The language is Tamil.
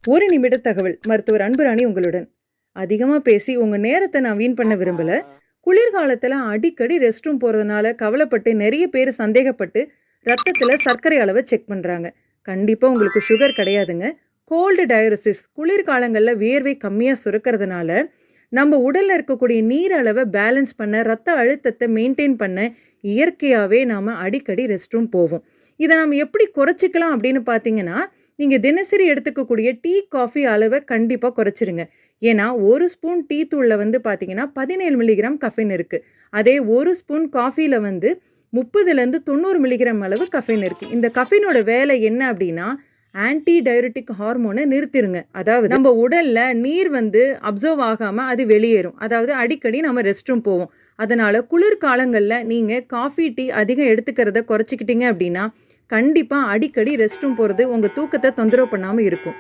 ஒரு நிமிட தகவல் மருத்துவர் அன்புராணி உங்களுடன். அதிகமா பேசி உங்க நேரத்தை நான் வீண் பண்ண விரும்பல. குளிர்காலத்துல அடிக்கடி ரெஸ்ட் ரூம் போறதுனால கவலைப்பட்டு நிறைய பேர் சந்தேகப்பட்டு ரத்தத்துல சர்க்கரை அளவை செக் பண்றாங்க. கண்டிப்பா உங்களுக்கு சுகர் கிடையாதுங்க. கோல்டு டயரிசிஸ் குளிர்காலங்கள்ல வேர்வை கம்மியா சுரக்கிறதுனால நம்ம உடல்ல இருக்கக்கூடிய நீர் அளவை பேலன்ஸ் பண்ண, ரத்த அழுத்தத்தை மெயின்டைன் பண்ண இயற்கையாவே நாம அடிக்கடி ரெஸ்ட் ரூம் போவோம். இதை நம்ம எப்படி குறைச்சிக்கலாம் அப்படின்னு பார்த்தீங்கன்னா, நீங்க தினசரி எடுத்துக்கக்கூடிய டீ, காஃபி அளவை கண்டிப்பா குறைச்சிருங்க. ஏன்னா, 1 ஸ்பூன் டீ தூள்ல வந்து பார்த்தீங்கன்னா, 17 மில்லிகிராம் கஃபைன் இருக்கு. அதே 1 ஸ்பூன் காஃபில வந்து 30லேருந்து 90 மில்லிகிராம் அளவு கஃபைன் இருக்கு. இந்த கஃபைனோட வேலை என்ன அப்படின்னா, ஆன்டி டயரிட்டிக் ஹார்மோனை நிறுத்திருங்க. அதாவது நம்ம உடல்ல நீர் வந்து அப்சர்வ் ஆகாம அது வெளியேறும். அதாவது அடிக்கடி நம்ம ரெஸ்ட் ரூம் போவோம். அதனால குளிர்காலங்கள்ல நீங்க காஃபி, டீ அதிகம் எடுத்துக்கிறத குறைச்சிக்கிட்டீங்க அப்படின்னா, கண்டிப்பா அடிக்கடி ரெஸ்ட் ரூம் போறது உங்க தூக்கத்த தொந்தரவு பண்ணாம இருக்கும்.